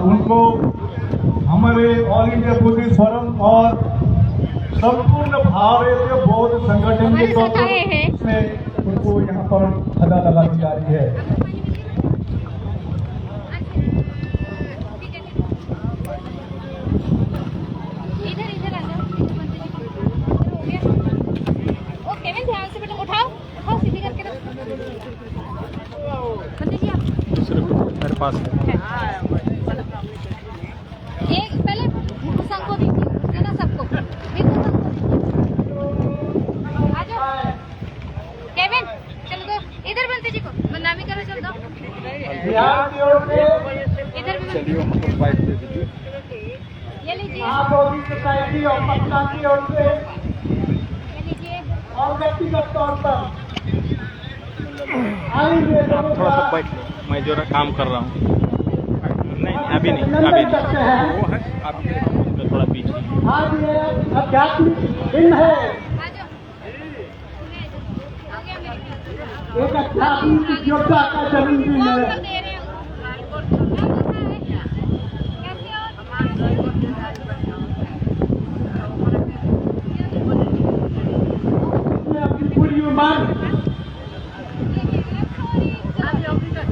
उनको हमारे all India Buddhist forum और संपूर्ण भारतीय बौद्ध संगठन के तौर पर में उनको यहाँ पर हदा लगाई जा रही है। मेरे पास है। एक पहले भूषण को दीजिए ना, सबको आ जाओ। केविन चलो दो, इधर बनते जी को बदनामी करो, चल दो इधर भी चलिए हमको बाइक दे दीजिए। ये लीजिए, सोसाइटी और पटना की ओर से ये लीजिए। और व्यक्तिगत तौर पर आप थोड़ा सा बैठ लो, मैं जो काम कर रहा हूँ। नहीं अभी नहीं, अभी नहीं, वो है आप थोड़ा पीछे। आज ये आध्यात्मिक दिन है, आ जाओ। हो गया मेरी एक आध्यात्मिक योद्धा का जन्मदिन कौन है। सा दे रहे हो? कैसे हो? उसने अपनी पूरी उम्र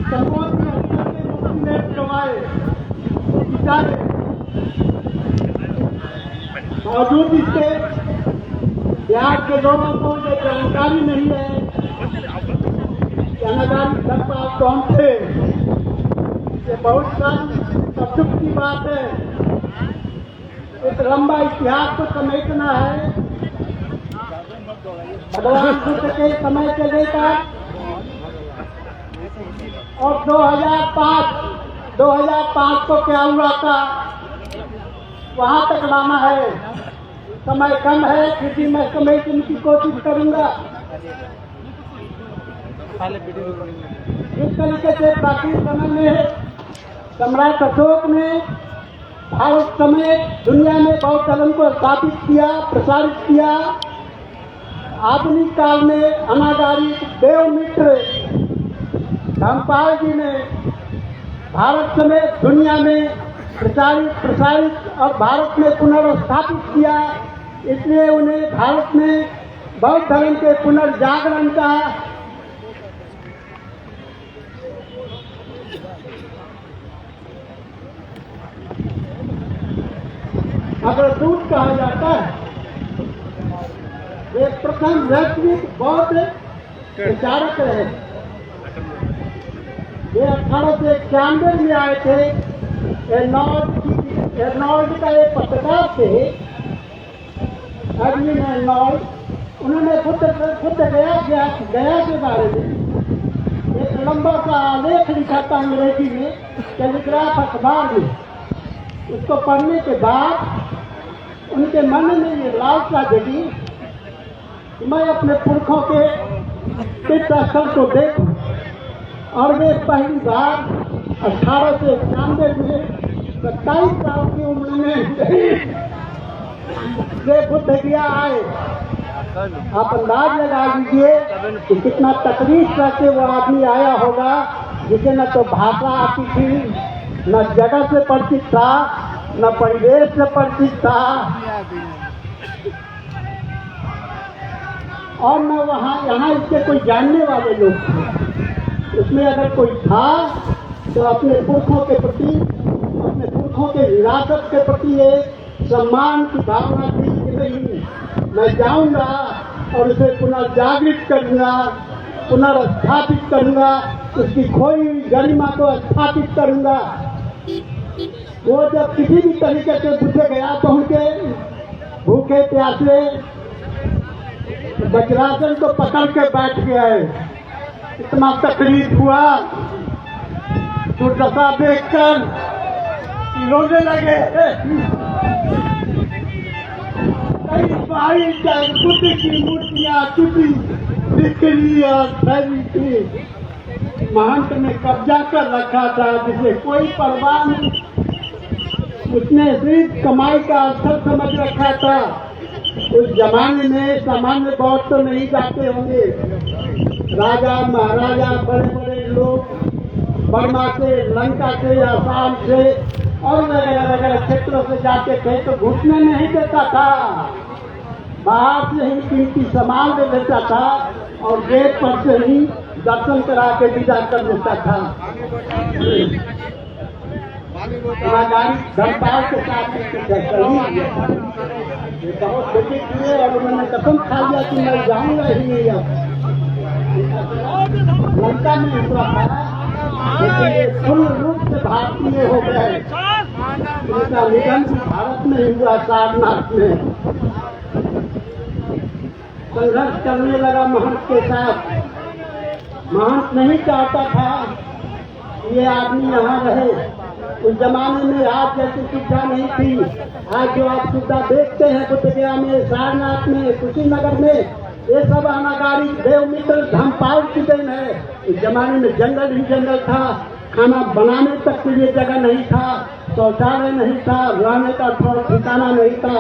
सर्वोच्च स्तर के मुक्ति में कमाए बिचारे मौजूद इसके बिहार के लोगों को ये जानकारी नहीं है। जानकारी घर पास कौन थे, ये बहुत सारी दुख की बात है। एक लंबा इतिहास को समेटना है। भगवान बुद्ध के समय से लेकर और 2005 को क्या हुआ था वहां तक लाना है। समय कम है, फिर भी मैं समेटने की कोशिश करूंगा। इस तरीके से प्राचीन समय में सम्राट अशोक ने भारत समेत दुनिया में बौद्ध धर्म को स्थापित किया, प्रसारित किया। आधुनिक काल में अनागारी देवमित्र धर्मपाल जी ने भारत समेत दुनिया में प्रसारित और भारत में पुनर्स्थापित किया। इसलिए उन्हें भारत में बौद्ध धर्म के पुनर्जागरण का अग्रदूत कहा जाता है। वे प्रथम वैश्विक बौद्ध विचारक रहे। ये 1891 में आए थे। एर्नॉल्ड का एक पत्रकार थे, एडविन एर्नॉल्ड। उन्होंने बुद्ध गया के बारे में एक लंबा सा आलेख लिखा था अंग्रेजी में, टेलीग्राफ अखबार में। उसको पढ़ने के बाद उनके मन में ये लालसा जगी कि मैं अपने पुरखों के तीर्थस्थल को देखूं। और वे पहली बार 1891 में 27 साल की उम्र में वे बुद्ध गया आए। आप अंदाज लगा लीजिए कि कितना तकलीफ करके वो आदमी आया होगा, जिसे न तो भाषा आती थी, न जगह से परिचित था, न परिवेश से परिचित था, और न यहाँ इसके कोई जानने वाले लोग थे। उसमें अगर कोई था तो अपने पुरखों के प्रति, अपने पुरखों के विरासत के प्रति एक सम्मान की भावना थी कि नहीं, मैं जाऊंगा और उसे पुनर्जागृत करूंगा, पुनर्स्थापित करूंगा, उसकी खोई हुई गरिमा को स्थापित करूंगा। वो जब किसी भी तरीके से बुद्ध गया तो उनके भूखे प्यासे वज्रासन को पकड़ के बैठ गए। इतना तकलीफ हुआ, दुर्दशा देखकर रोने लगे। कई बुद्ध की मूर्तियां टूटी बिखरी और फैली थी। महंत ने कब्जा कर रखा था, जिसे कोई परवाह नहीं। उसने सिर्फ कमाई का अवसर समझ रखा था। उस जमाने में सामान्य बौद्ध तो नहीं जाते होंगे। राजा महाराजा, बड़े बड़े लोग बर्मा से, लंका से, आसाम से और वगैरह क्षेत्रों से जाते थे तो घुसने नहीं देता था, बाहर से ही कीमती सामान दे देता था और गेट पर से ही दर्शन करा के विदा कर देता था। गाड़ी धमपाल के साथ बहुत बेटे किए और उन्होंने कसम खा लिया कि मैं जाऊंगा ही नहीं। अब लंका में उतरा था, लेकिन ये पूर्ण रूप से भारतीय हो गए। उनका निधन भारत में ही हुआ, सारनाथ में संघर्ष करने लगा महंत के साथ। महंत नहीं चाहता था ये आदमी यहाँ रहे। उस जमाने में आज जैसी सुविधा नहीं थी। आज जो आप सुविधा देखते हैं बुद्धगया में, सारनाथ में, कुशीनगर में, ये सब अनागारी देवमित्र धमपाल की देन है। उस जमाने में जंगल ही जंगल था, खाना बनाने तक के लिए जगह नहीं था, शौचालय नहीं था, रहने का थोड़ा ठिकाना नहीं था।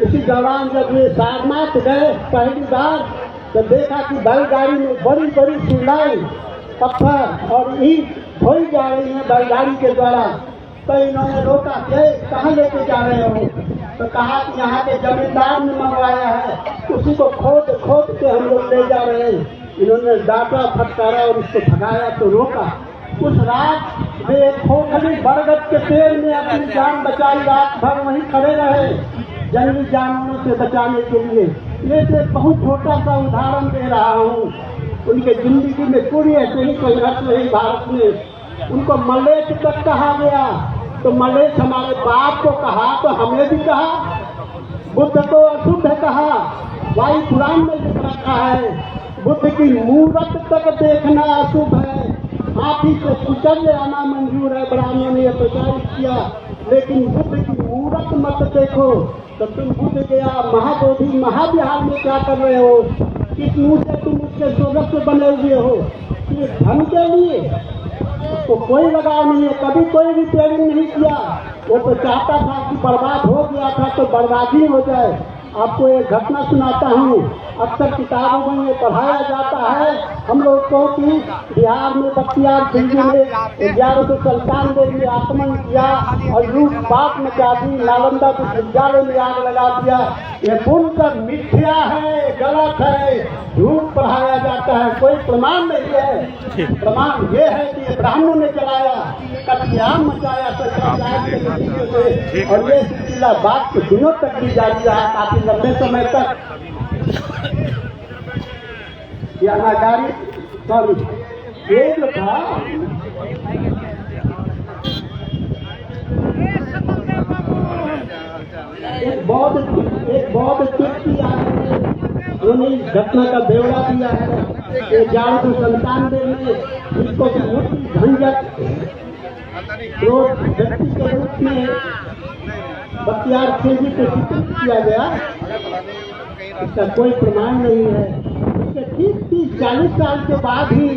इसी दौरान जब ये सारनाथ गए पहली बार तो देखा कि बैलगाड़ी में बड़ी बड़ी शिलाएं, पत्थर और ईंट खोई जा रही है बैलगाड़ी के द्वारा। तो इन्होंने रोका कि कहाँ लेके जा रहे हो? तो कहा कि यहाँ के जमींदार ने मंगवाया है, उसी को खोद खोद के हम लोग ले जा रहे हैं। इन्होंने डांटा फटकारा और उसको भगाया तो रोका। उस रात वे खोखली बरगद के पेड़ में अपनी जान बचाई, रात भर वहीं खड़े रहे जंगली जानवरों से बचाने के लिए। ये से बहुत छोटा सा उदाहरण दे रहा हूँ। उनके जिंदगी में पूरी ऐसे ही संघर्ष रही भारत में। उनको मलेच्छ तक कहा गया, तो मलेच्छ हमारे बाप को कहा तो हमें भी कहा। बुद्ध को अशुद्ध कहा, वायु पुराण में लिख रखा है बुद्ध की मूरत तक देखना अशुभ है। हाथी से कुचल आना मंजूर है, ब्राह्मणों ने प्रचारित किया, लेकिन बुद्ध की मूरत मत देखो। तो तुम बुद्ध गया महाबोधि महाविहार में क्या कर रहे हो? किस मुंह से तुम उसके सदस्य बने हुए हो? ये धन के लिए उसको कोई लगाव नहीं है, कभी कोई रिपेयरिंग नहीं किया। वो तो चाहता था कि बर्बाद हो गया था तो बर्बादी हो जाए। आपको एक घटना सुनाता हूँ, अक्सर किताबों में ये पढ़ाया जाता है हम लोग को कि बिहार में बख्तियार खिलजी ने 1197 में आक्रमण किया और लूटपाट मचा दी, नालंदा विश्वविद्यालय में आग लगा दिया। ये बोलकर मिथ्या है, गलत है, झूठ पढ़ाया जाता है, कोई प्रमाण नहीं है। प्रमाण ये है कि ब्राह्मणों ने चलाया, कत्लेआम मचाया और ये सिलसिला बात के दिनों तक भी जारी रहा, काफी लंबे समय तक। ये अनागारी सॉरी ये जो था एक बौद्ध व्यक्ति उन्होंने इस घटना का ब्यौरा दिया है। 1197 में इसको मूर्ति झंझट व्यक्ति के रूप में बख्तियार खिलजी को चित्रित किया गया, इसका कोई प्रमाण नहीं है। इसके 30-40 साल के बाद ही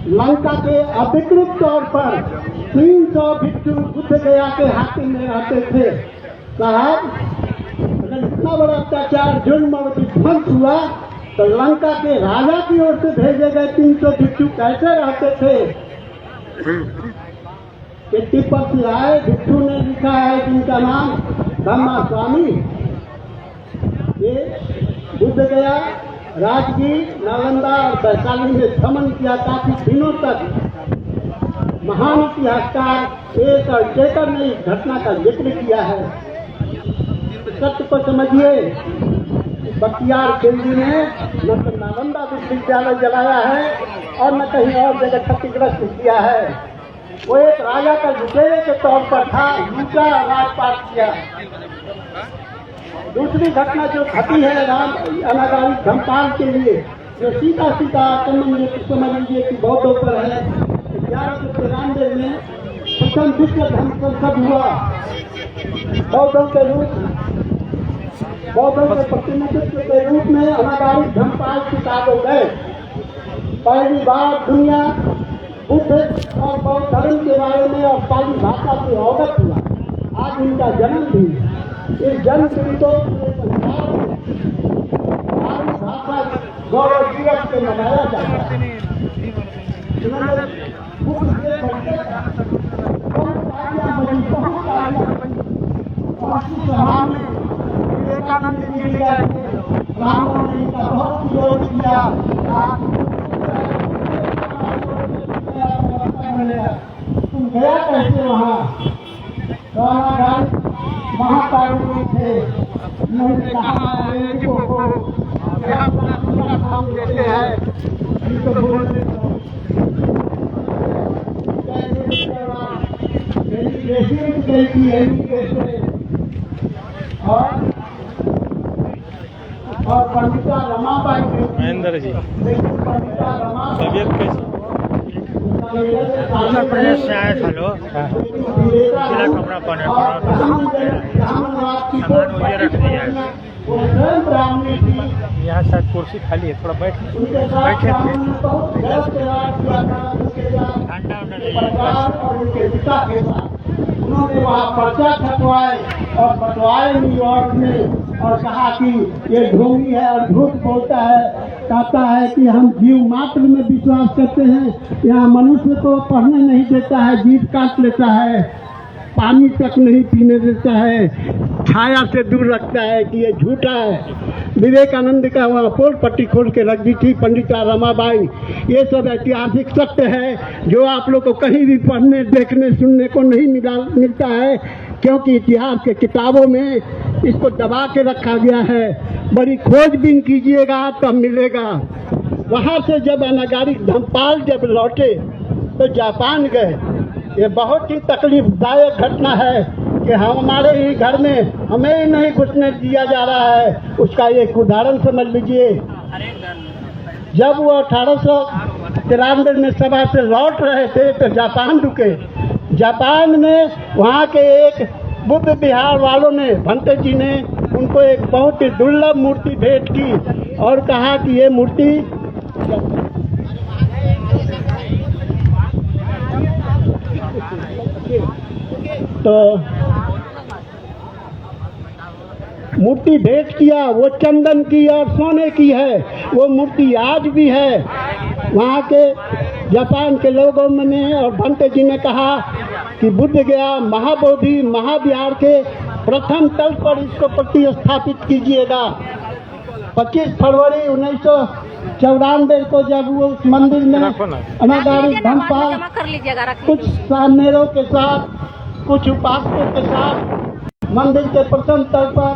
लंका के अधिकृत तौर पर 300 भिक्षु बुद्ध गया के हाथी में रहते थे। साहब, अगर इतना बड़ा अत्याचार जुल्म और विध्वंस हुआ तो लंका के राजा की ओर से भेजे गए 300 भिक्षु कैसे रहते थे? चिट्ठी पर से आए भिक्षु ने लिखा है जिनका नाम धम्मा स्वामी। ये बुद्ध गया, राजगीर, नालंदा और वैशाली में भ्रमण किया काफी दिनों तक। महान इतिहासकार एक और चेकर ने इस घटना का जिक्र किया है। सत्य को समझिए, बख्तियार खिलजी ने न तो नालंदा विश्वविद्यालय जलाया है और न कहीं और जगह क्षतिग्रस्त किया है। वो एक राजा का लुटेरे के तौर पर था, लूटा राजपाट किया। दूसरी घटना जो घटी है राम अनागारी धमपाल के लिए, जो सीधा सीधा आक्रमण समझ लीजिए कि बौद्धों पर है। 1193 में प्रथम विश्व धर्म संसद हुआ। बौद्धों के प्रतिनिधित्व के रूप में अनागारी धमपाल शिकार हो गए। पहली बार दुनिया बुद्ध और बौद्ध धर्म के बारे में और पाली भाषा से अवगत हुआ। आज इनका जन्मदिन, इस जन्मदिन को पाली भाषा गौरव दिवस से मनाया जाता है। उन्होंने बुद्ध के बहुत तो बोलने दो। और पंडिता रमाबाई महेंद्र जी पंडिता रमाबाई तबीयत कैसी? उत्तर प्रदेश से आए थे लोग, जिला कपड़ा पहने सामान मुझे रख दिया है। यहाँ शायद कुर्सी खाली है, थोड़ा बैठ बैठे थे, ठंडा उंडा नहीं है। उन्होंने वहाँ पर्चा छपवाए और बंटवाए न्यूयॉर्क में और कहा कि ये ढोंगी है और झूठ बोलता है, कहता है कि हम जीव मात्र में विश्वास करते हैं, यहाँ मनुष्य को पढ़ने नहीं देता है, जीव काट लेता है, पानी तक नहीं पीने देता है, छाया से दूर रखता है कि ये झूठा है। विवेकानंद का वहाँ पोल पट्टी खोल के रख दी थी पंडिता रमाबाई। ये सब ऐतिहासिक सत्य है जो आप लोग को कहीं भी पढ़ने देखने सुनने को नहीं मिलता है, क्योंकि इतिहास के किताबों में इसको दबा के रखा गया है। बड़ी खोजबीन कीजिएगा तब मिलेगा। वहाँ से जब अनागारिक धमपाल जब लौटे तो जापान गए। ये बहुत ही तकलीफदायक घटना है कि हमारे ही घर में हमें ही नहीं घुसने दिया जा रहा है। उसका एक उदाहरण समझ लीजिए। जब वो 1893 में सभा से लौट रहे थे तो जापान रुके। जापान में वहाँ के एक बुद्ध विहार वालों ने, भंते जी ने उनको एक बहुत ही दुर्लभ मूर्ति भेंट की और कहा कि ये मूर्ति तो मूर्ति भेंट किया। वो चंदन की और सोने की है। वो मूर्ति आज भी है। वहाँ के जापान के लोगों ने और भंते जी ने कहा कि बुद्ध गया महाबोधि महाविहार के प्रथम तल पर इसको प्रतिस्थापित कीजिएगा। 25 फरवरी 1994 को जब वो उस मंदिर में अनागारिक धमपाल कुछ सामनेरों के साथ, कुछ उपासकों के साथ मंदिर के प्रथम तल पर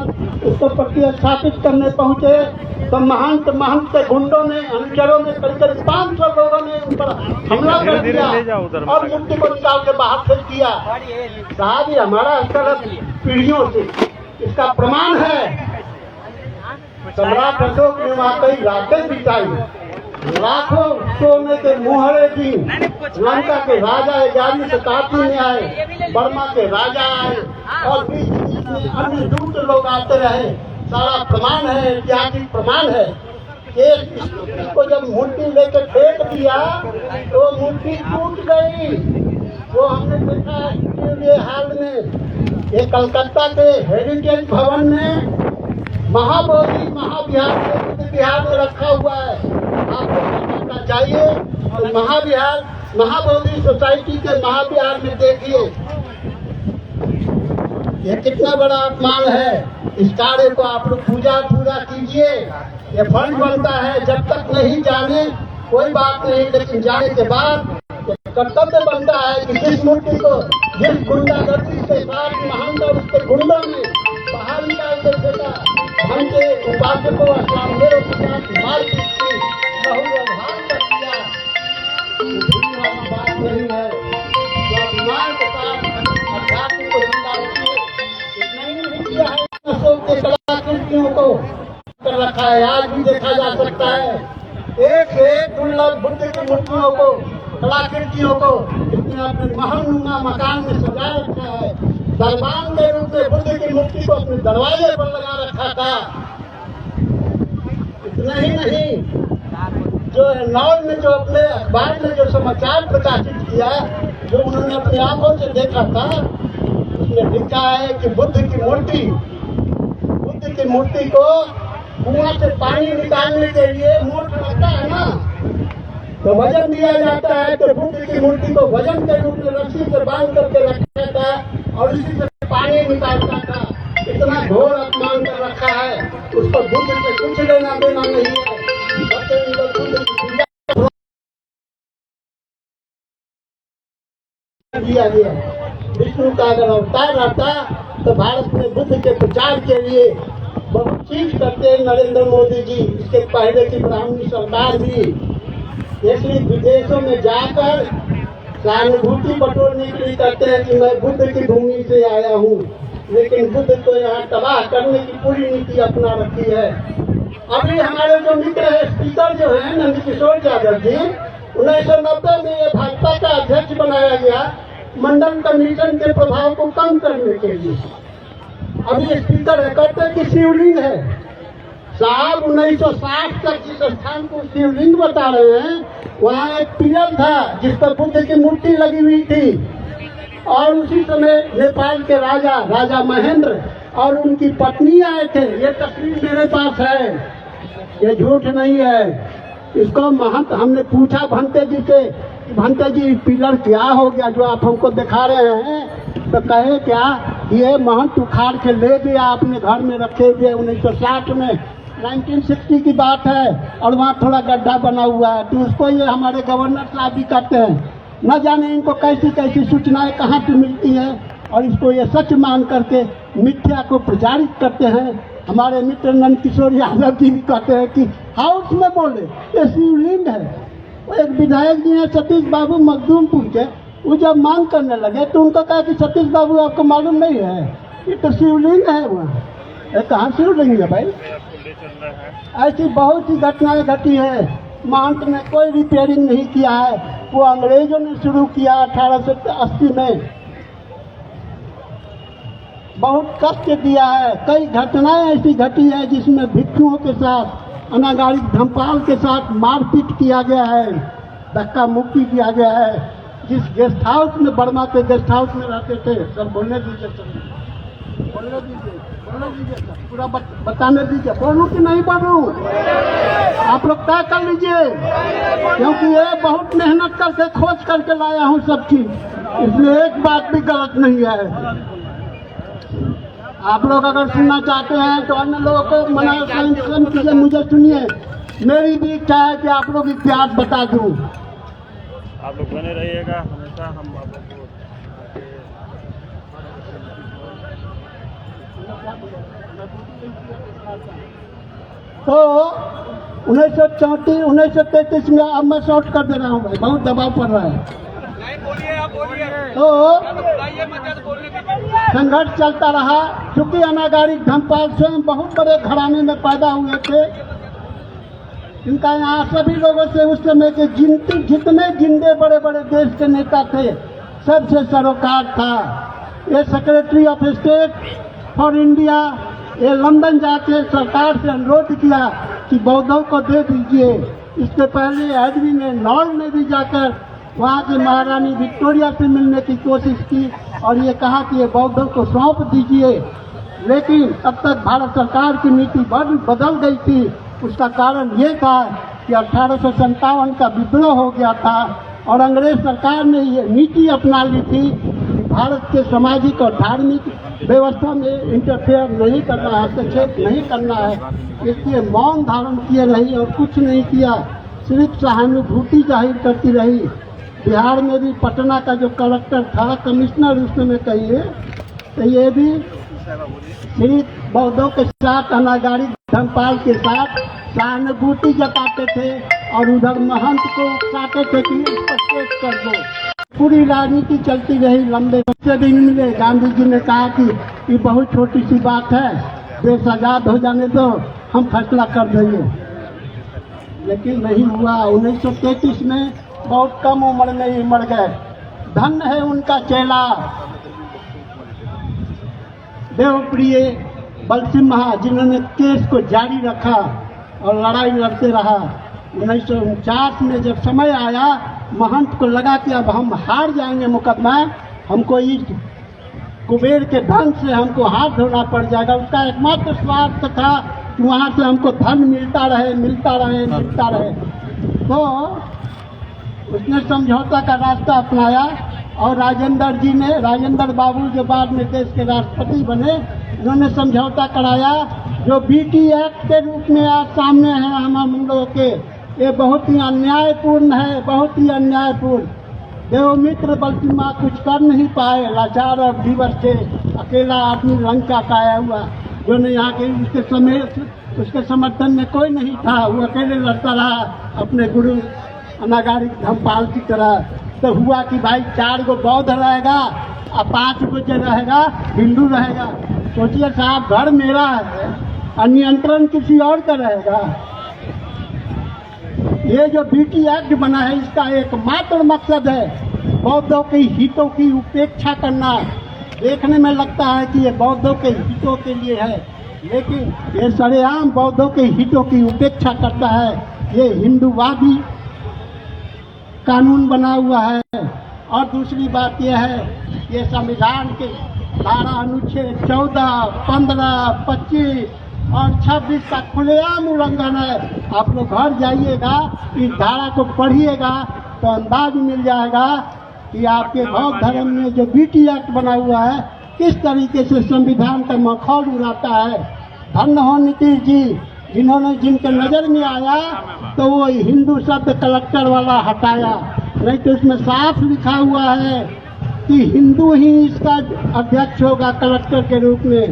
उसको प्रतिस्थापित करने पहुंचे तो महंत के गुंडों ने, अनुचरों ने, करीब 500 लोगों ने उन पर हमला कर दिया और मूर्ति को निकाल के बाहर फेंक दिया। साहब ये हमारा तरफ पीढ़ियों से इसका प्रमाण है। सम्राट अशोक ने वहाँ कई रातें बिताई, लाखों सोने के मुहरे दी। लंका के राजा 11वीं शताब्दी में आए, बर्मा के राजा आए और बीच में अन्य दूत लोग आते रहे। सारा प्रमाण है, ऐतिहासिक प्रमाण है। इसको जब मूर्ति लेकर फेंक दिया तो मूर्ति टूट गई। वो हमने देखा है हाल में। ये कलकत्ता के हेरिटेज भवन में महाबोधि महाविहार में रखा हुआ है। आपको देखना चाहिए तो महाबोधि सोसाइटी के महाविहार में देखिए ये कितना बड़ा अपमान है। इस कार्य को आप लोग पूजा कीजिए। ये फंड बनता है। जब तक नहीं जाने कोई बात नहीं, लेकिन जाने के बाद कर्तव्य बनता है कि जिस मूर्ति को जिस गुंडागर्दी के साथ महंत और उसके गुंडों ने बाहर निकाल कर फेंका, हम के उपासकों और सामनेरों के साथ मारपीट की, बहुव्यवहार कर दिया, बात नहीं है। स्वाभिमान के साथ अध्यात्म को जिंदा रखिए। इतना ही नहीं किया है, अशोक के कलाकृतियों को कर रखा है। आज भी देखा जा सकता है एक से एक दुर्लभ बुद्ध की मूर्तियों को, कलाकृतियों को इसने अपने महलनुमा मकान में सजा रखा है। दरबान के रूप में बुद्ध की मूर्ति को अपने दरवाजे पर लगा रखा था। इतना ही नहीं, जो नॉल में जो अपने अखबार में जो समाचार प्रकाशित किया, जो उन्होंने अपनी आंखों से देखा था, उसमें लिखा है कि बुद्ध की मूर्ति को कुआं से पानी निकालने के लिए मोट लगता है ना, तो वजन दिया जाता है। तो बुद्ध की मूर्ति को वजन के रूप में रस्सी से बांध करके रखा था और इसी से पानी निकालता था। इतना घोर अपमान कर रखा है। उसको बुद्ध से कुछ लेना देना नहीं है। दिया गया। विष्णु का अगर अवतार रहता तो भारत में बुद्ध के प्रचार के लिए बहुत चीज करते हैं नरेंद्र मोदी जी। इसके पहले की ब्राह्मणी सरकार भी इसलिए विदेशों में जाकर सहानुभूति बटोरने के लिए कहते हैं कि मैं बुद्ध की भूमि से आया हूँ, लेकिन बुद्ध तो यहाँ तबाह करने की पूरी नीति अपना रखी है। अभी हमारे जो मित्र है स्पीकर जो है नंद किशोर यादव जी, 1990 में ये भाजपा का अध्यक्ष बनाया गया मंडल कमीशन के प्रभाव को कम करने के लिए। अभी स्पीकर है, कहते हैं कि शिवलिंग है। साल 1960 तक जिस स्थान को शिवलिंग बता रहे हैं वहाँ एक पिलर था जिस पर बुद्ध की मूर्ति लगी हुई थी, और उसी समय नेपाल के राजा महेंद्र और उनकी पत्नी आए थे। ये तस्वीर मेरे पास है, ये झूठ नहीं है। इसको महंत हमने पूछा भंते जी से, भंते जी पिलर क्या हो गया जो आप हमको दिखा रहे हैं? तो कहे क्या, ये महंत उखाड़ के ले गया अपने घर में रखे हुए 1960 में, 1960 की बात है, और वहाँ थोड़ा गड्ढा बना हुआ है। तो उसको ये हमारे गवर्नर साहब भी कहते हैं। न जाने इनको कैसी कैसी सूचनाएं कहाँ से मिलती हैं, और इसको ये सच मान करके मिथ्या को प्रचारित करते हैं। हमारे मित्र नंद किशोर यादव जी भी कहते हैं कि हाउस में बोले ये शिवलिंग है। वो एक विधायक जी हैं सतीश बाबू मखदूमपुर के, वो जब मांग करने लगे तो उनको कहा कि सतीश बाबू आपको मालूम नहीं है ये तो शिवलिंग है। वहाँ कहाँ शिवलिंग है भाई? ऐसी बहुत सी घटनाएं घटी है। महंत ने कोई रिपेयरिंग नहीं किया है, वो अंग्रेजों ने शुरू किया 1880 में। बहुत कष्ट दिया है। कई घटनाएं ऐसी घटी है जिसमें भिक्षुओं के साथ, अनागारिक धमपाल के साथ मारपीट किया गया है, धक्का मुक्की किया गया है। जिस गेस्ट हाउस में, बर्मा के गेस्ट हाउस में रहते थे, सब बोलने दीजिए, बोलने दीजिए सर, पूरा बताने दीजिए। बोलूं कि नहीं बोलूं? आप लोग तय कर लीजिए, क्योंकि ये बहुत मेहनत करके खोज करके लाया हूँ सब चीज, इसलिए एक बात भी गलत नहीं है। आप लोग अगर सुनना चाहते हैं तो अन्य लोगों को मना कीजिए, मुझे सुनिए। मेरी भी इच्छा है कि आप लोग इतिहास बता दूं। आप लोग बने रहिएगा हमेशा, हम आप लोग को तो 1933 में, अब मैं शॉर्ट कर दे रहा हूँ भाई, बहुत दबाव पड़ रहा है। तो संघर्ष चलता रहा, चूंकि अनागारिक धमपाल स्वयं बहुत बड़े घराने में पैदा हुए थे। इनका यहाँ सभी लोगों से उस समय के जितने जिंदे बड़े बड़े देश के नेता थे सबसे सरोकार था। ये secretary of state for India, ये लंदन जाके सरकार से अनुरोध किया कि बौद्धों को दे दीजिए। इससे पहले एडविन नॉल ने भी जाकर वहाँ की महारानी विक्टोरिया से मिलने की कोशिश की और ये कहा कि ये बौद्धों को सौंप दीजिए, लेकिन तब तक भारत सरकार की नीति बदल गई थी। उसका कारण ये था कि 1857 का विद्रोह हो गया था और अंग्रेज सरकार ने ये नीति अपना ली थी कि भारत के सामाजिक और धार्मिक व्यवस्था में इंटरफेयर नहीं करना है, हस्तक्षेप नहीं करना है। इसलिए मौन धारण किए रही और कुछ नहीं किया, सिर्फ सहानुभूति जाहिर करती रही। बिहार में भी पटना का जो कलेक्टर था, कमिश्नर उस समय कहिए, तो ये भी सिर्फ बौद्धों के साथ, अनागारिक धमपाल के साथ सहानुभूति जताते थे और उधर महंत को उकसाते थे कि इस पर केस कर दो। पूरी राजनीति चलती रही लंबे से भी मिले। गांधी जी ने कहा कि ये बहुत छोटी सी बात है, देश आजाद हो जाने दो, हम फैसला कर देंगे, लेकिन नहीं हुआ। 1933 में बहुत कम उम्र में ही मर गए। धन्य है उनका चेला देवप्रिय बलसिम्हा, जिन्होंने केस को जारी रखा और लड़ाई लड़ते रहा। 1949 में जब समय आया, महंत को लगा कि अब हम हार जाएंगे मुकदमा, हमको इस कुबेर के धन से हमको हाथ धोना पड़ जाएगा। उसका एकमात्र स्वार्थ था कि वहाँ से हमको धन मिलता रहे। तो उसने समझौता का रास्ता अपनाया और राजेंद्र बाबू जो बाद में देश के राष्ट्रपति बने, उन्होंने समझौता कराया जो बीटी एक्ट के रूप में आज सामने है हम लोगों के। ये बहुत ही अन्यायपूर्ण है, बहुत ही अन्यायपूर्ण। देवमित्र बलसिम्हा कुछ कर नहीं पाए, लाचार और विवश थे, अकेला आदमी लंका का आया हुआ, जो ने यहाँ के उसके समर्थन में कोई नहीं था। वो अकेले लड़ता रहा अपने गुरु अनागारिक धमपाल की तरह। तो हुआ कि भाई 4 गो बौद्ध रहेगा और 5 गो जो रहेगा हिंदू रहेगा। सोचिए साहब, घर मेरा है और नियंत्रण किसी और का रहेगा। ये जो बीटी एक्ट बना है, इसका एकमात्र मकसद है बौद्धों के हितों की उपेक्षा करना। देखने में लगता है कि ये बौद्धों के हितों के लिए है, लेकिन ये सरेआम बौद्धों के हितों की उपेक्षा करता है। ये हिंदूवादी कानून बना हुआ है। और दूसरी बात यह है, ये संविधान के धारा अनुच्छेद 14, 15, 25 और 26 का खुलेआम उल्लंघन है। आप लोग घर जाइएगा, इस धारा को पढ़िएगा तो अंदाज मिल जाएगा कि आपके बौद्ध धर्म में जो बीटी एक्ट बना हुआ है किस तरीके से संविधान का मखौल उड़ाता है। धन्य हो नीतीश जी, जिनके नजर में आया तो वो हिंदू शब्द कलेक्टर वाला हटाया, नहीं तो इसमें साफ लिखा हुआ है कि हिंदू ही इसका अध्यक्ष होगा कलेक्टर के रूप में।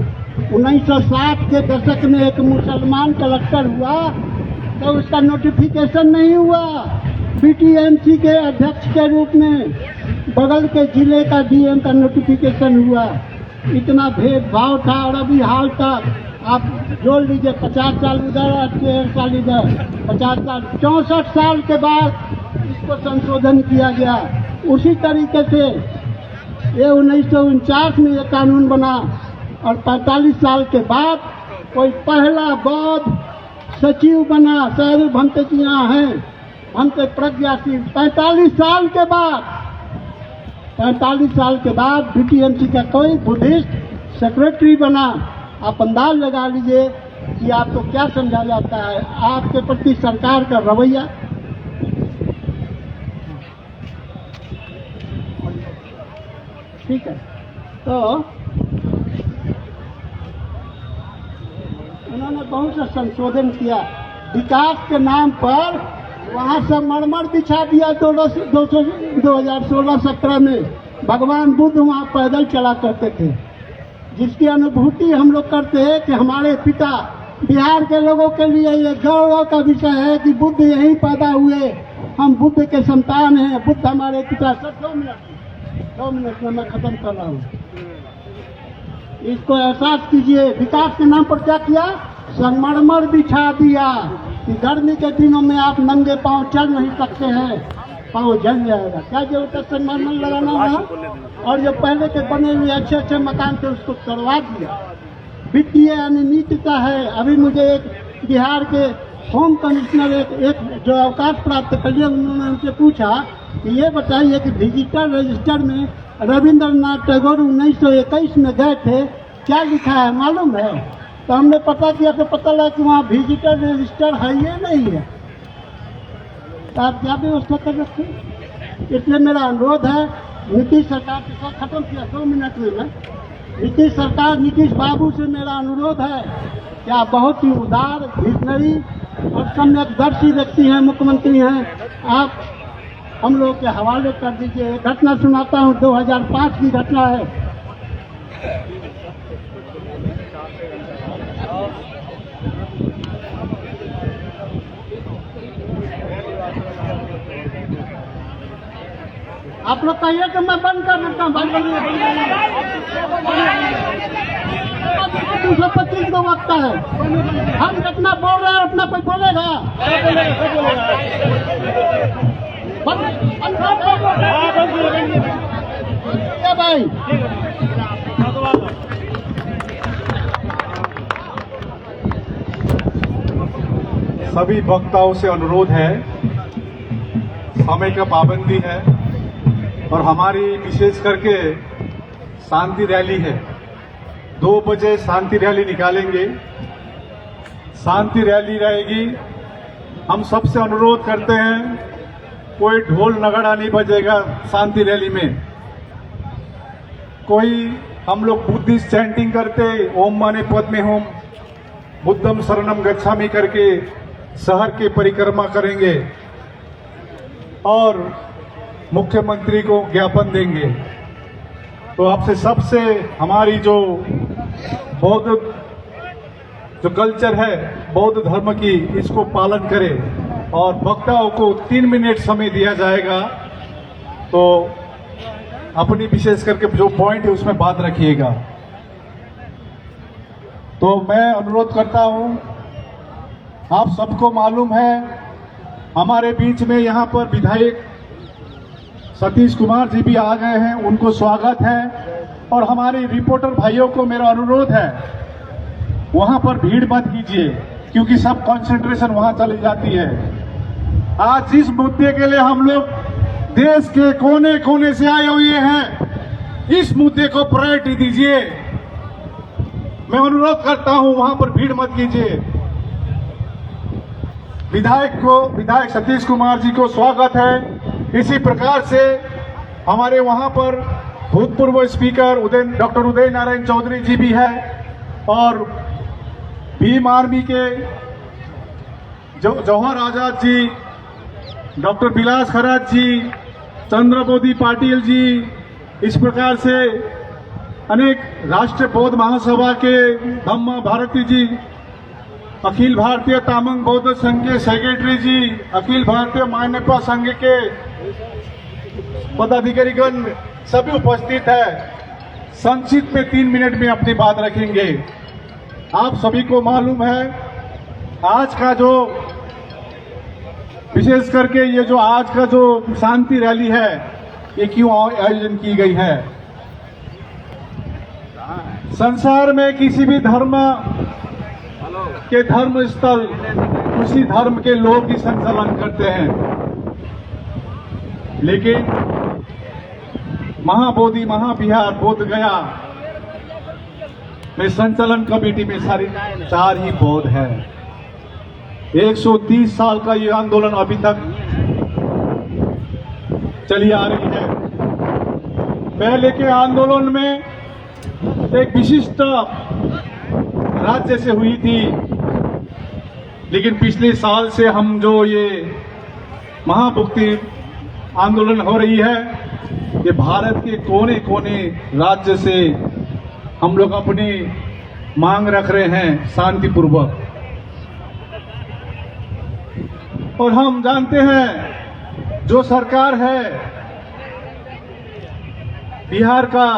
1960 के दशक में एक मुसलमान कलेक्टर हुआ तो उसका नोटिफिकेशन नहीं हुआ, बीटीएमसी के अध्यक्ष के रूप में बगल के जिले का डीएम का नोटिफिकेशन हुआ। इतना भेदभाव था। और अभी हाल तक आप जोड़ लीजिए, 50 साल उधर और 13 साल इधर, 50 साल, 64 साल के बाद इसको संशोधन किया गया। उसी तरीके से ये 1949 में ये कानून बना और 45 साल के बाद कोई पहला बौद्ध सचिव बना। सर भंते जी यहाँ हैं, भंते प्रज्ञाशील। 45 साल के बाद, 45 साल के बाद बीटीएमसी का कोई बुद्धिस्ट सेक्रेटरी बना। आप अंदाज लगा लीजिए कि आपको क्या समझा जाता है, आपके प्रति सरकार का रवैया। ठीक है, तो उन्होंने बहुत सा संशोधन किया। विकास के नाम पर वहाँ से मरमर बिछा दिया 2016-17 में। भगवान बुद्ध वहाँ पैदल चला करते थे, जिसकी अनुभूति हम लोग करते हैं कि हमारे पिता, बिहार के लोगों के लिए ये गौरव का विषय है कि बुद्ध यहीं पैदा हुए, हम बुद्ध के संतान हैं, बुद्ध हमारे पिता। सर 2 मिनट में मैं खत्म कर रहा हूँ। इसको एहसास कीजिए। विकास के नाम पर क्या किया? संगमरमर बिछा दिया कि गर्मी के दिनों में आप नंगे पांव चल नहीं सकते हैं, पांव जल जाएगा। क्या जरूरत है संगमरमर लगाना है? और जो पहले के बने हुए अच्छे अच्छे मकान थे उसको तोड़वा दिया। वित्तीय अनियमितता है। अभी मुझे एक बिहार के होम कमिश्नर एक जो अवकाश प्राप्त कर लिया, उन्होंने उनसे पूछा कि ये बताइए कि विजिटर रजिस्टर में रविंद्रनाथ टैगोर 1921 में गए थे, क्या लिखा है मालूम है? तो हमने पता किया तो पता लगा कि वहाँ विजिटर रजिस्टर है ये नहीं है। तो आप क्या व्यवस्था कर रखते हैं? इसलिए मेरा अनुरोध है नीतीश सरकार के साथ, खत्म किया 2 मिनट में मैं, नीतीश सरकार, नीतीश बाबू से मेरा अनुरोध है कि आप बहुत ही उदार, विजनरी और सम्यकदर्शी व्यक्ति हैं, मुख्यमंत्री हैं, आप हम लोग के हवाले कर दीजिए। घटना सुनाता हूँ, 2005 की घटना है। आप लोग कहिए कि मैं बंद कर देता हूँ। 225 को वक्त है। हम कितना बोल रहे हैं, अपना कोई बोलेगा? क्या भाई? सभी वक्ताओं से अनुरोध है, समय का पाबंदी है और हमारी विशेष करके शांति रैली है। 2 बजे शांति रैली निकालेंगे, शांति रैली रहेगी। हम सबसे अनुरोध करते हैं, कोई ढोल नगाड़ा नहीं बजेगा शांति रैली में। कोई हम लोग बुद्धिस्ट चैंटिंग करते, ओम माने पद्मे होम, बुद्धम शरणम गच्छामि करके शहर की परिक्रमा करेंगे और मुख्यमंत्री को ज्ञापन देंगे। तो आपसे सबसे हमारी जो बौद्ध जो कल्चर है बौद्ध धर्म की, इसको पालन करें। और वक्ताओं को 3 मिनट समय दिया जाएगा, तो अपनी विशेष करके जो पॉइंट है उसमें बात रखिएगा। तो मैं अनुरोध करता हूं, आप सबको मालूम है हमारे बीच में यहाँ पर विधायक सतीश कुमार जी भी आ गए हैं, उनको स्वागत है। और हमारे रिपोर्टर भाइयों को मेरा अनुरोध है, वहां पर भीड़ मत कीजिए, क्योंकि सब कंसंट्रेशन वहां चली जाती है। आज जिस मुद्दे के लिए हम लोग देश के कोने कोने से आए हुए हैं, इस मुद्दे को प्रायोरिटी दीजिए। मैं अनुरोध करता हूं, वहां पर भीड़ मत कीजिए। विधायक सतीश कुमार जी को स्वागत है। इसी प्रकार से हमारे वहां पर भूतपूर्व स्पीकर डॉक्टर उदय नारायण चौधरी जी भी है, और भीम आर्मी के जौहर आजाद जी, डॉक्टर विलास खराज जी, चंद्रबोधी पाटिल जी, इस प्रकार से अनेक राष्ट्रीय बौद्ध महासभा के धम्मा भारती जी, अखिल भारतीय तामांग बौद्ध संघ के सेक्रेटरी जी, अखिल भारतीय मान्यपा संघ के पदाधिकारीगण सभी उपस्थित है। संक्षिप्त में 3 मिनट में अपनी बात रखेंगे। आप सभी को मालूम है आज का जो विशेष करके ये जो आज का जो शांति रैली है, ये क्यों आयोजन की गई है। संसार में किसी भी धर्म के धर्म स्थल उसी धर्म के लोग ही संचालन करते हैं, लेकिन महाबोधि महाविहार बोध गया में संचालन कमेटी में सारी 4 ही बौद्ध है। 130 साल का ये आंदोलन अभी तक चली आ रही है। पहले के आंदोलन में एक विशिष्ट राज्य से हुई थी, लेकिन पिछले साल से हम जो ये महामुक्ति आंदोलन हो रही है, ये भारत के कोने कोने राज्य से हम लोग अपनी मांग रख रहे हैं शांतिपूर्वक। और हम जानते हैं जो सरकार है बिहार का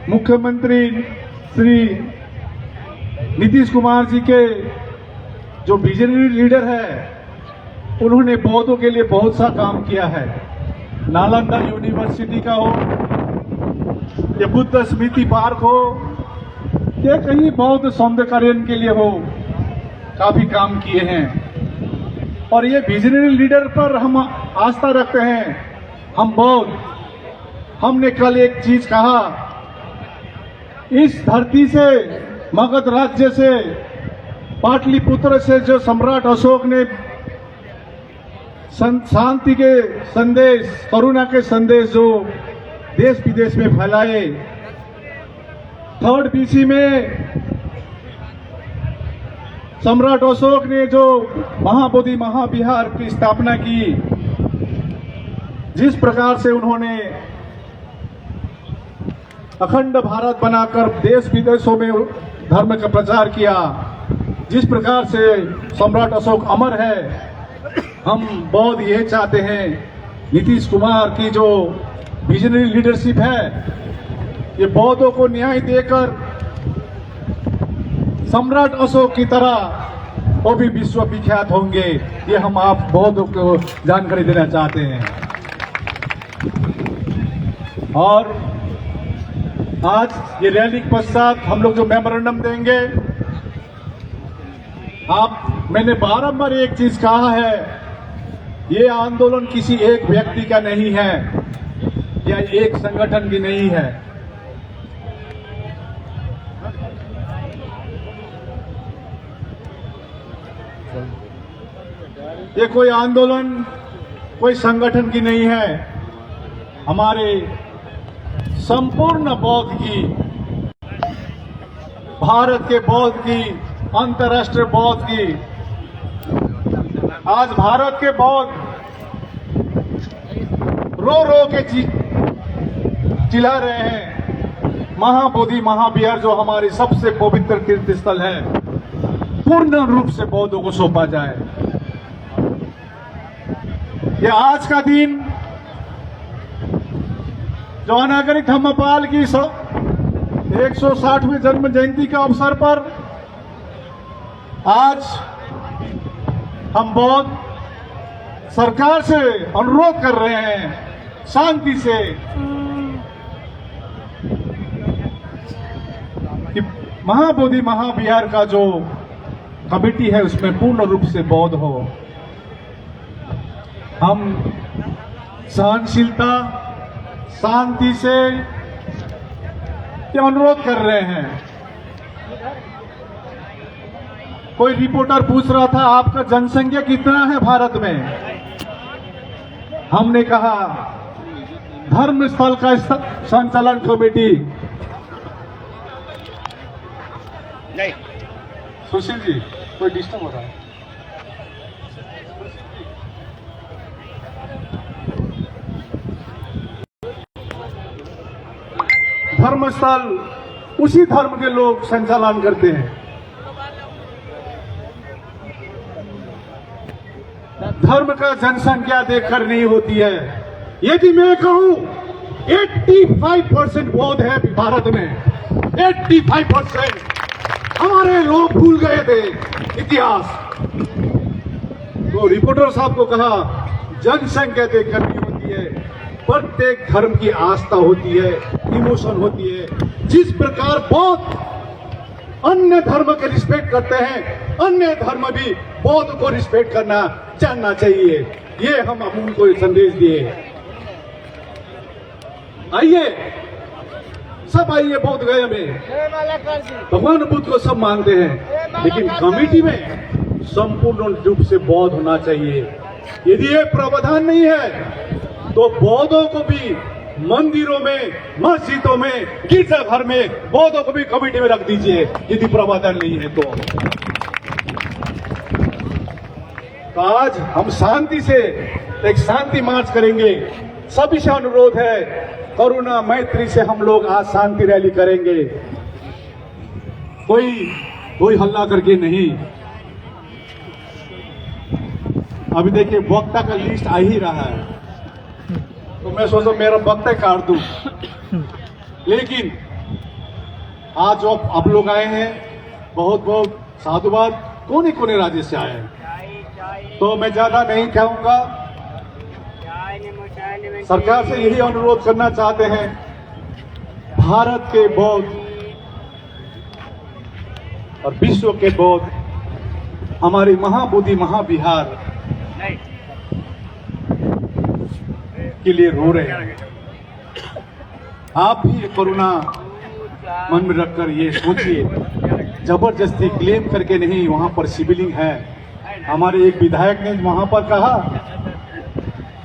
मुख्यमंत्री श्री नीतीश कुमार जी के जो विजनरी लीडर है, उन्होंने बौद्धों के लिए बहुत सा काम किया है। नालंदा यूनिवर्सिटी का हो, या बुद्ध स्मृति पार्क हो, या कहीं बौद्ध सौंदर्यीकरण के लिए हो, काफी काम किए हैं। और ये विजनरी लीडर पर हम आस्था रखते हैं। हम बौद्ध, हमने कल एक चीज कहा, इस धरती से, मगध राज्य से, पाटलिपुत्र से जो सम्राट अशोक ने शांति के संदेश, करुणा के संदेश जो देश विदेश में फैलाए, 3rd BC में सम्राट अशोक ने जो महाबोधि महाविहार की स्थापना की, जिस प्रकार से उन्होंने अखंड भारत बनाकर देश विदेशों में धर्म का प्रचार किया, जिस प्रकार से सम्राट अशोक अमर है, हम बौद्ध ये चाहते हैं नीतीश कुमार की जो विजनरी लीडरशिप है, ये बौद्धों को न्याय देकर सम्राट अशोक की तरह वो भी विश्व विख्यात होंगे। ये हम आप बौद्धों को जानकारी देना चाहते हैं। और आज ये रैली के पश्चात हम लोग जो मेमोरेंडम देंगे, मैंने बारंबार एक चीज कहा है, ये आंदोलन किसी एक व्यक्ति का नहीं है या एक संगठन की नहीं है। ये कोई आंदोलन कोई संगठन की नहीं है, हमारे संपूर्ण बौद्ध की, भारत के बौद्ध की, अंतर्राष्ट्रीय बौद्ध की। आज भारत के बौद्ध रो रो के चिल्ला रहे हैं, महाबोधि महाविहार जो हमारी सबसे पवित्र तीर्थ स्थल है, पूर्ण रूप से बौद्धों को सौंपा जाए। ये आज का दिन जो अनागरिक धम्मपाल की 160वीं जन्म जयंती के अवसर पर आज हम बौद्ध सरकार से अनुरोध कर रहे हैं शांति से कि महाबोधि महाविहार का जो कमेटी है उसमें पूर्ण रूप से बौद्ध हो। हम सहनशीलता शांति से ये अनुरोध कर रहे हैं। कोई रिपोर्टर पूछ रहा था आपका जनसंख्या कितना है भारत में। हमने कहा धर्म स्थल का संचालन कमेटी नहीं। सुशील जी कोई डिस्टर्ब हो रहा है। धर्मस्थल उसी धर्म के लोग संचालन करते हैं। धर्म का जनसंख्या देखकर नहीं होती है। यदि मैं कहूं 85% बौद्ध है भारत में, 85% हमारे लोग भूल गए थे इतिहास। तो रिपोर्टर साहब को कहा जनसंख्या देखकर नहीं होती है, प्रत्येक धर्म की आस्था होती है, इमोशन होती है। जिस प्रकार बौद्ध अन्य धर्म के रिस्पेक्ट करते हैं, अन्य धर्म भी बौद्ध को रिस्पेक्ट करना जानना चाहिए। ये हम उनको संदेश दिए। आइए सब आइए बौद्ध गया में। भगवान बुद्ध को सब मानते हैं, लेकिन कमेटी में संपूर्ण रूप से बौद्ध होना चाहिए। यदि ये प्रावधान नहीं है तो बौद्धों को भी मंदिरों में, मस्जिदों में, गिरजाघर में बौद्धों को भी कमेटी में रख दीजिए। यदि प्रावधान नहीं है तो आज हम शांति से एक शांति मार्च करेंगे। सभी से अनुरोध है, करुणा मैत्री से हम लोग आज शांति रैली करेंगे। कोई हल्ला करके नहीं। अभी देखिए वक्ता का लिस्ट आ ही रहा है, तो मैं सोचा मेरा वक्ता काट दूं। लेकिन आज जो आप लोग आए हैं, बहुत बहुत साधुवाद। कोने कोने राज्य से आए हैं, तो मैं ज्यादा नहीं कहूंगा। सरकार से यही अनुरोध करना चाहते हैं, भारत के बौद्ध और विश्व के बौद्ध हमारी महाबोधि महाविहार के लिए रो रहे हैं। आप भी करुणा मन में रखकर ये सोचिए, जबरदस्ती क्लेम करके नहीं। वहां पर शिवलिंग है। हमारे एक विधायक ने वहां पर कहा,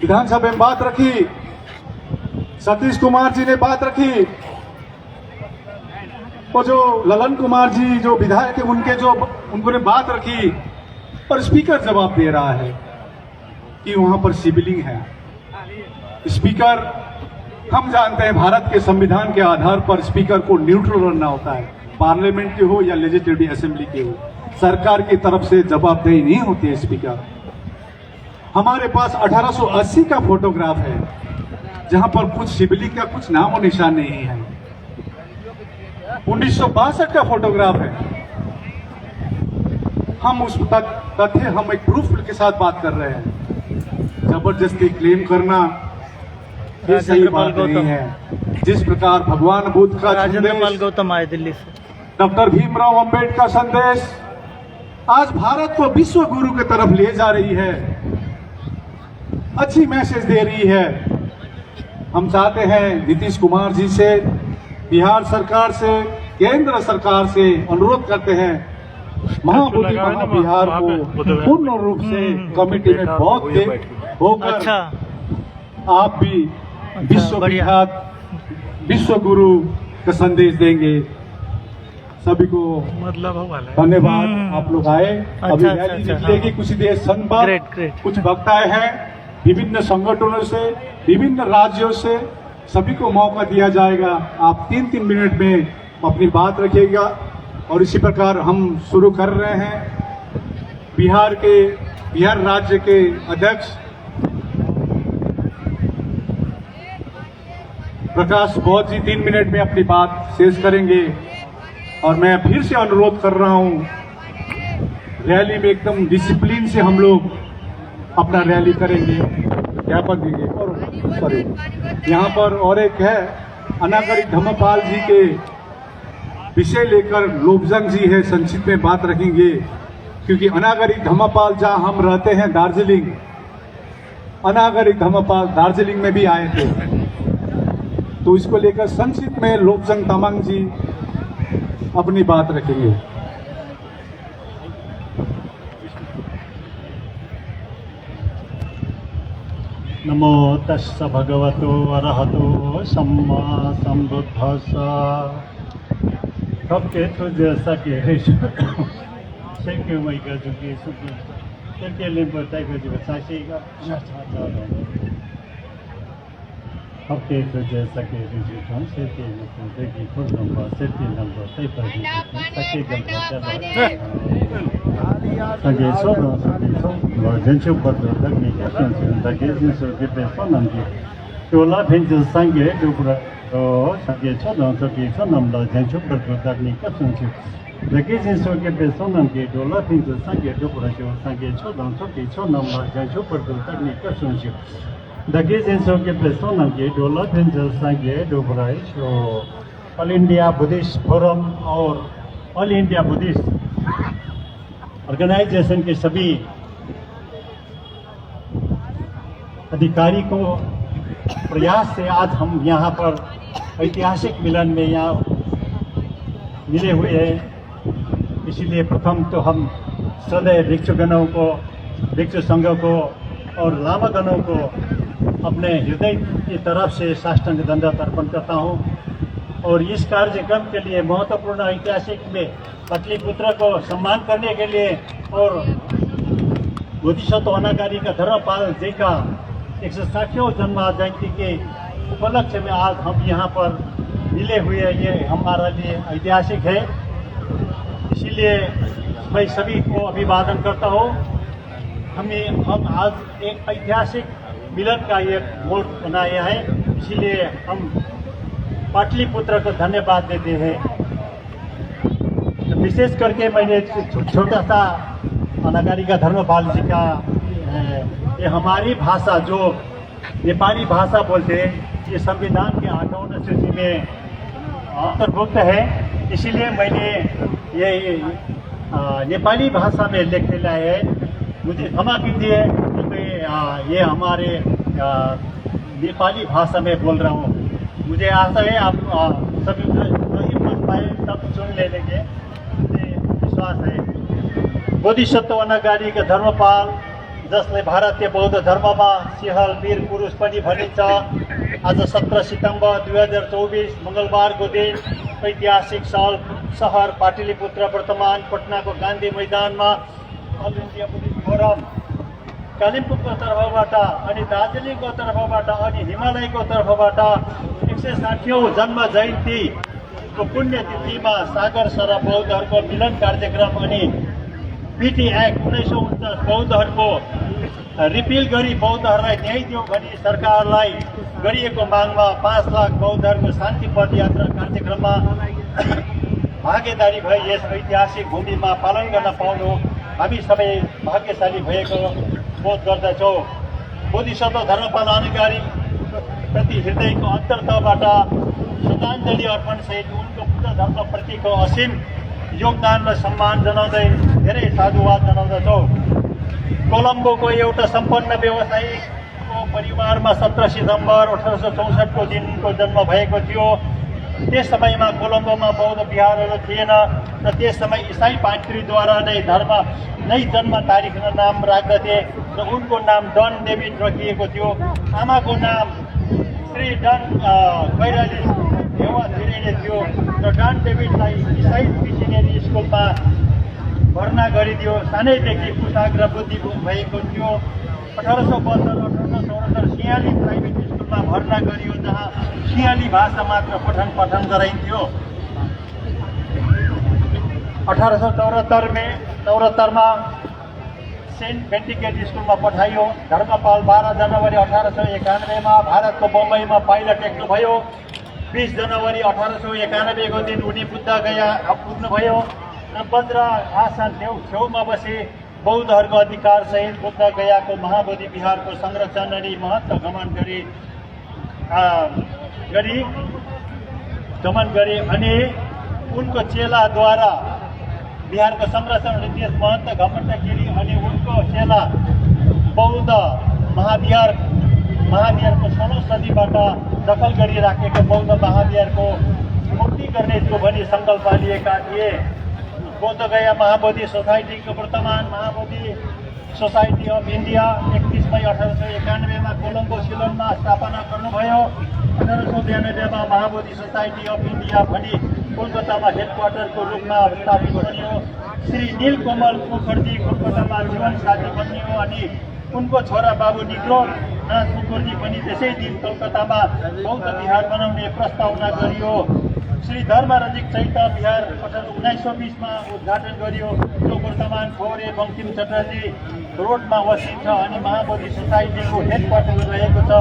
विधानसभा में बात रखी, सतीश कुमार जी ने बात रखी, और जो ललन कुमार जी जो विधायक है उन्होंने बात रखी, और स्पीकर जवाब दे रहा है कि वहां पर शिवलिंग है। स्पीकर, हम जानते हैं भारत के संविधान के आधार पर स्पीकर को न्यूट्रल रहना होता है, पार्लियामेंट के हो या लेजिस्लेटिव असेंबली के हो। सरकार की तरफ से जवाबदेही नहीं होती है स्पीकर। हमारे पास 1880 का फोटोग्राफ है, जहां पर कुछ शिवलिंग का कुछ नाम और निशान नहीं है। 1962 का फोटोग्राफ है। हम उस तथ्य हम एक प्रूफ के साथ बात कर रहे हैं। जबरदस्ती क्लेम करना ये सही बात नहीं है। जिस प्रकार भगवान बुद्ध का संदेश, गौतम आए दिल्ली से, डॉक्टर भीमराव अंबेडकर का संदेश आज भारत को विश्व गुरु की तरफ ले जा रही है, अच्छी मैसेज दे रही है। हम चाहते हैं नीतीश कुमार जी से, बिहार सरकार से, केंद्र सरकार से अनुरोध करते हैं, महाबोधि महाविहार को पूर्ण रूप से कमेटी में बौद्ध होकर अच्छा आप भी विश्वविख्यात विश्व गुरु का संदेश देंगे। सभी को मतलब धन्यवाद। आप लोग आए। अभी अच्छा, रैली अच्छा, निकलेगी कुछ देर क्षण बाद। ग्रेट। कुछ वक्ताएं हैं विभिन्न संगठनों से, विभिन्न राज्यों से, सभी को मौका दिया जाएगा। आप 3-3 मिनट में अपनी बात रखिएगा। और इसी प्रकार हम शुरू कर रहे हैं। बिहार राज्य के अध्यक्ष प्रकाश बौद्ध जी 3 मिनट में अपनी बात शेष करेंगे। और मैं फिर से अनुरोध कर रहा हूं, रैली में एकदम डिसिप्लिन से हम लोग अपना रैली करेंगे, ज्ञापन देंगे। और सॉरी, यहाँ पर और एक है, अनागरी धर्मपाल जी के विषय लेकर लोबजंग जी है, संक्षिप्त में बात रखेंगे, क्योंकि अनागरी धर्मपाल जहाँ हम रहते हैं दार्जिलिंग, अनागरी धर्मपाल दार्जिलिंग में भी आए थे। तो इसको लेकर संक्षिप्त में लोबजंग तामांग जी अपनी बात रखेंगे। नमो तस्स भगवतो अरहतो सम्मा सम्बुद्धस्स। कब के तुझे सके सेक्यू मई का जुगे सुबह सेक्यू लिंबो टाइप जो साशीगा कब के तुझे सके रिजु कौन से के लिखो देखी खुद नंबर सेक्यू नंबर टाइप सके गंगा सगे सोनो जनशु पद तकनी के संचरण तके जिसो के पेसोनम की टोला फिंज संगे दुपुर तो सगे सोनो सगे सोनम ला जनशु पद तकनी के संचरण तके जिसो के पेसोनम की टोला फिंज संगे दुपुर जो संगे सोनो सगे सोनम ला जनशु पद तकनी के संचरण तके जिसो के पेसोनम की टोला फिंज संगे दुपुर जो ऑल इंडिया बुद्धिस्ट फोरम और ऑल इंडिया बुद्धिस्ट ऑर्गेनाइजेशन के सभी अधिकारी को प्रयास से आज हम यहाँ पर ऐतिहासिक मिलन में यहाँ मिले हुए हैं। इसीलिए प्रथम तो हम सदैव भिक्षुगणों को, भिक्षु संघ को और लामागणों को अपने हृदय की तरफ से साष्टांग दंडवत अर्पण करता हूँ। और इस कार्यक्रम के लिए महत्वपूर्ण ऐतिहासिक में पाटलिपुत्र को सम्मान करने के लिए और बोधिसत्व अनागारी का धर्मपाल जी का 160वें जन्म जयंती के उपलक्ष्य में आज हम यहाँ पर मिले हुए हैं, ये हमारा लिए ऐतिहासिक है। इसीलिए मैं सभी को अभिवादन करता हूँ। हम आज एक ऐतिहासिक मिलन का ये मोड़ बनाया है, इसीलिए हम पाटलिपुत्र को धन्यवाद देते हैं। विशेष करके मैंने छोटा सा अनागारी का धर्मपाल जी का ये हमारी भाषा जो नेपाली भाषा बोलते हैं, ये संविधान के 8वें अनुसूची में अंतर्भुक्त है। इसीलिए मैंने ये नेपाली भाषा में लिखने लाए है। मुझे क्षमा कीजिए कि मैं ये हमारे नेपाली भाषा में बोल रहा हूँ। मुझे आशा है आप सभी नहीं बोल पाए तब सुन लेंगे, मुझे विश्वास है। बोधिसत्व अनागारी का धर्मपाल जसले भारतीय बौद्ध धर्ममा सिंहल वीर पुरुष पनि भनिन्छ। आज 17 सितम्बर 2024 मङ्गलबारको दिन ऐतिहासिक सहर पाटलिपुत्र वर्तमान पटनाको गान्धी मैदानमा अल इन्डिया बुद्धिस्ट फोरम कालिम्पोङको तर्फबाट अनि दार्जिलिङको तर्फबाट अनि हिमालयको तर्फबाट 160औं जन्म जयन्तीको पुण्यतिथिमा सागर सर बौद्धहरूको मिलन कार्यक्रम अनि पिटी एक्ट 1949 बौद्धहरूको रिपिल गरी बौद्धहरूलाई न्याय दियो भनी सरकारलाई गरिएको मागमा 5 लाख बौद्धहरूको शान्ति पदयात्रा कार्यक्रममा भागीदारी भई यस ऐतिहासिक भूमिमा पालन गर्न पाउनु हामी सबै भाग्यशाली भएको बोध गर्दछौँ। बोधिसत्व धर्मपाल अनागारी प्रति हृदयको अन्तरतहबाट श्रद्धाञ्जली अर्पण सहित उनको बुद्ध धर्मप्रतिको असीम योगदानलाई सम्मान जनाउँदै धेरै साधुवाद जनाउँदछौँ। कोलम्बोको एउटा सम्पन्न व्यवसायीको परिवारमा 17 सितम्बर 1864को दिनको जन्म भएको थियो। त्यस समयमा कोलम्बोमा बौद्ध विहारहरू थिएन र त्यस समय इसाई पाद्रीद्वारा नै जन्म तारिख र नाम राख्दथे र उनको नाम डन डेभिड राखिएको थियो। आमाको नाम श्री डन कैराली देवा थिरेले थियो र डन डेभिडलाई इसाई मिसनरी स्कुलमा भर्ना गरिदियो। सानैदेखि कुशाग्र बुद्धि भएको थियो। 1872-1874 सिंहली प्राइभेट स्कुलमा भर्ना गरियो, जहाँ सिंहली भाषा मात्र पठन पाठन गराइन्थ्यो। 1874 में सेंट बेंटिकेट स्कूल में पठाइयो। धर्मपाल 12 जनवरी 1891 में भारत को बम्बई में पाइलट टेक्नुभयो। 20 जनवरी 1891 को दिन उनी बुद्ध गया पुग्नुभयो र बज्र आसन छेउमा बसे बौद्धहरूको अधिकार सहित बुद्ध गयाको महाबोधि विहारको संरक्षण अनि महत्त्व गमन गरे अनि उनको चेलाद्वारा बिहारको संरक्षण अनि त्यस महत्त्व घमण्डगिरी अनि उनको चेला बौद्ध महाविहारको 16औं सदीबाट दखल गरिराखेको बौद्ध महाविहारको मुक्ति गर्नेछौँ भनी सङ्कल्प लिएका थिए। बौद्ध गया महाबोधि सोसाइटीको वर्तमान महाबोधि सोसाइटी अफ इन्डिया 31 मई 1891 में कोलम्बो सिलोनमा स्थापना गर्नुभयो। 1892 में महाबोधि सोसाइटी अफ इन्डिया भनी कोलकातामा हेडक्वार्टरको रूपमा स्थापित गरियो। श्री नीलकमल मुखर्जी कोलकातामा जीवन साथी बनियो अनि उनको छोरा बाबु निग्रोनाथ मुखर्जी पनि त्यसै दिन कोलकातामा बौद्ध विहार बनाउने प्रस्तावना गरियो। श्री धर्मरजिक चैत्य विहार 1920 में उद्घाटन गरियो, जो वर्तमान खोरे बंकिम चटर्जी रोडमा अवस्थित छ अनि महाबोधि सोसाइटीको हेडक्वार्टर रहेको छ।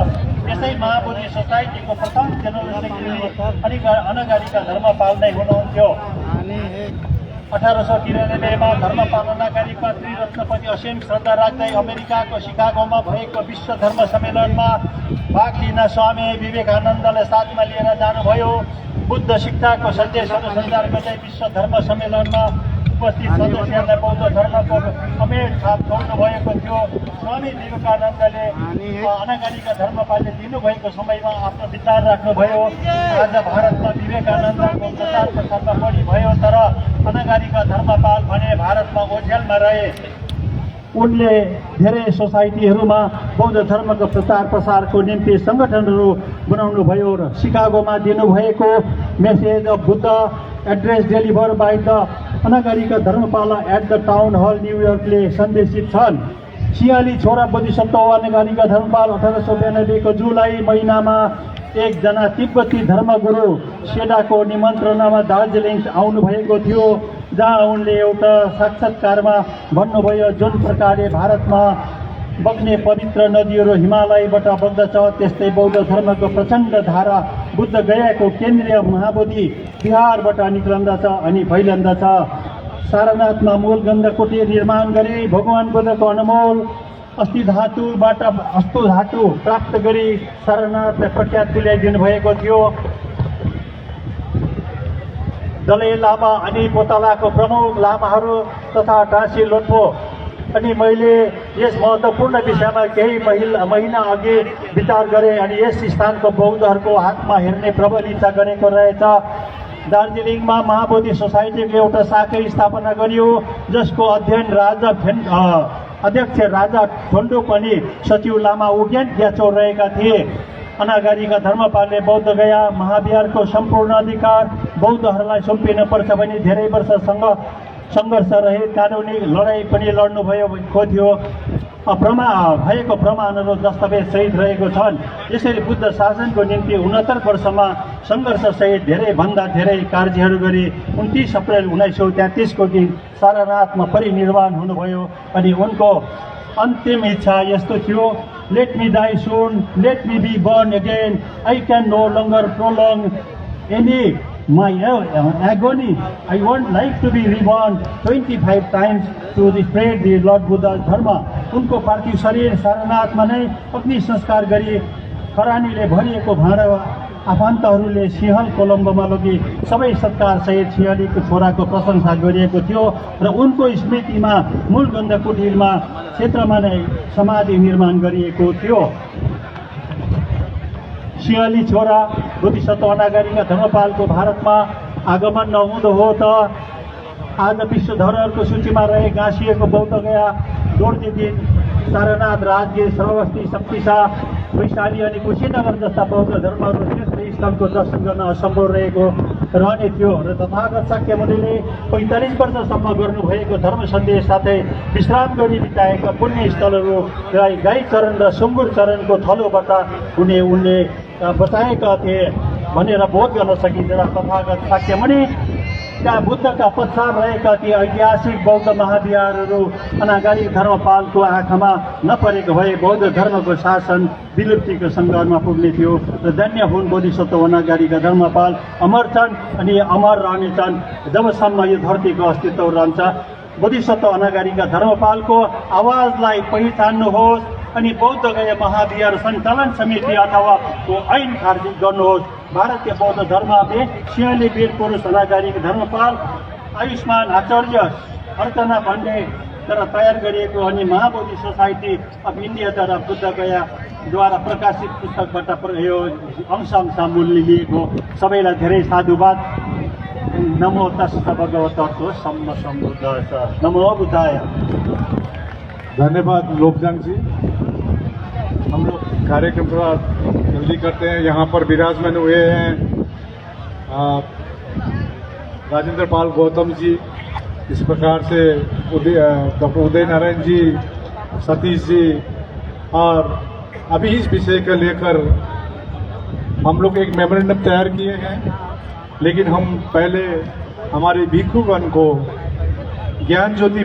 यसै महाबोधि सोसाइटीको प्रथम जनरल सेक्रेटरी अनि अनगारिका धर्मपाल नै हुनुहुन्थ्यो। 1893 में धर्मपाल अनगारिका त्रिरत्नपति असीम श्रद्धा राख्दै अमेरिकाको शिकागोमा भएको विश्व धर्म सम्मेलनमा भाग लिन स्वामी विवेकानन्दलाई साथमा लिएर जानुभयो। बुद्ध शिक्षाको सन्देशहरू सञ्चार गर्दै विश्व धर्म सम्मेलनमा उपस्थित सदस्यहरूलाई बौद्ध धर्मको अमेट छाप छोड्नु भएको थियो। स्वामी विवेकानन्दले अनगारिका धर्मपालले दिनुभएको समयमा आफ्नो विचार राख्नुभयो। आज भारतमा विवेकानन्दको प्रचार प्रसारमा बढी भयो, तर अनगारिका धर्मपाल भने भारतमा ओझेलमा रहे। उनले धेरै सोसाइटीहरूमा बौद्ध धर्मको प्रचार प्रसारको निम्ति सङ्गठनहरू बनाउनु भयो र शिकागोमा दिनुभएको message of Buddha address deliver by the Anagarika Dharmapala at the town hall न्युयोर्कले सन्देशित छन्। 46 छोरा बोधिसत्व अनगारिका धर्मपाल 1892 को जुलाई महिनामा एकजना तिब्बती धर्मगुरु सेडाको निमन्त्रणामा दार्जिलिङ आउनुभएको थियो, जहाँ उनले एउटा साक्षात्कारमा भन्नुभयो, जुन प्रकारले भारतमा बग्ने पवित्र नदीहरू हिमालयबाट बग्दछ त्यस्तै बौद्ध धर्मको प्रचण्ड धारा बुद्ध गयाको केन्द्रीय महाबोधि विहारबाट निक्लन्दछ अनि फैलन्दछ। सारनाथमा मूल गन्धकुटी निर्माण गरी भगवान बुद्धको अनमोल अस्थि धातु प्राप्त गरी सारनाथलाई प्रख्यात तुल्याइदिनु भएको थियो। दलाई लामा अनि पोतलाको प्रमुख लामाहरू तथा टाँसी लोन्पो अनि मैले यस महत्त्वपूर्ण विषयमा केही महिना अघि विचार गरेँ अनि यस स्थानको बौद्धहरूको हातमा हेर्ने प्रबल इच्छा गरेको रहेछ। दार्जिलिङमा महाबोधि सोसाइटीको एउटा शाखा स्थापना गरियो, जसको अध्यक्ष राजा ठोन्डुप अनि सचिव लामा उज्ञान ग्याचो रहेका थिए। अनागारीका धर्मपालले बौद्ध गया महाविहारको सम्पूर्ण अधिकार बौद्धहरूलाई सुम्पिनुपर्छ भनी धेरै वर्षसँग सङ्घर्ष रहित कानुनी लडाइँ पनि लड्नुभएको थियो। भएको प्रमाणहरू दस्तावेज सहित रहेको छन्। यसरी बुद्ध शासनको निम्ति 69 वर्षमा सङ्घर्षसहित धेरैभन्दा धेरै कार्यहरू गरी 29 अप्रेल 1933 को दिन सारनाथमा परिनिर्वाण हुनुभयो अनि उनको अन्तिम इच्छा यस्तो थियो, let me die soon, let me be burn again, I can no longer prolong any my agony. I want life to be reborn 25 times to spread the Lord Buddha's dharma. उनको पार्थिव शरीर सारनाथमा नै अग्नि संस्कार गरी खरानीले भरिएको भाँडा आफन्तहरूले सिंहल कोलम्बोमा लगी सबै सत्कार सहित सिंहलीको छोराको प्रशंसा गरिएको थियो र उनको स्मृतिमा मूल गन्धकुटीरमा क्षेत्रमा नै समाधि निर्माण गरिएको थियो। सिंहली छोरा बोधिसत्व अनागारीका धर्मपालको भारतमा आगमन नहुँदो हो त आज विश्व धरोहरको सूचीमा रहे गाँसिएको बौद्ध गया जोड्ने दिन सारनाथ, राजगिर, श्रावस्ती, शक्तिसा, वैशाली अनि कुशीनगर जस्ता बौद्ध धर्महरू तीर्थ स्थलको दर्शन गर्न असम्भव रहेको रहने थियो र तथागत शाक्यमुनिले 45 वर्षसम्म गर्नुभएको धर्म सन्देश साथै विश्राम गरी बिताएका पुण्य स्थलहरूलाई गाई चरण र सुँगुर चरणको थलोबाट हुने उनले बताएका थिए भनेर बोध गर्न सकिन्छ। तथागत शाक्यमुनि त्यहाँ बुद्धका पछाड रहेका ती ऐतिहासिक बौद्ध महाविहारहरू अनागारिक धर्मपालको आँखामा नपरेको भए बौद्ध धर्मको शासन विलुप्तिको सङ्घर्षमा पुग्ने थियो र धन्य हुन् बोधिसत्व अनागारिका धर्मपाल अमर छन् अनि अमर रहनेछन् जबसम्म यो धरतीको अस्तित्व रहन्छ। बोधिसत्व अनागारिका धर्मपालको आवाजलाई पहिचान्नुहोस् अनि बौद्ध गया महाविहार सञ्चालन समिति अथवा को ऐन खारिज गर्नुहोस्। भारतीय बौद्ध धर्मले सिंहले वीर पुरुष अनागारिक धर्मपाल आयुष्मान आचार्य अर्चना भन्ने द्वारा तयार गरिएको अनि महाबोधि सोसाइटी अफ इन्डियाद्वारा बुद्ध गयाद्वारा प्रकाशित पुस्तकबाट यो अंश मूल्य लिएको। सबैलाई धेरै साधुवाद। नमो तस्स भगवतो सम्मा सम्बुद्धाय नमो बुद्धाय। धन्यवाद लोकजांग जी। हम लोग कार्यक्रम थोड़ा जल्दी करते हैं। यहाँ पर विराजमान हुए हैं राजेंद्र पाल गौतम जी, इस प्रकार से डॉक्टर उदय नारायण जी, सतीश जी, और अभी इस विषय को लेकर हम लोग एक मेमोरेंडम तैयार किए हैं, लेकिन हम पहले हमारे भिक्षुगण को ज्ञान ज्योति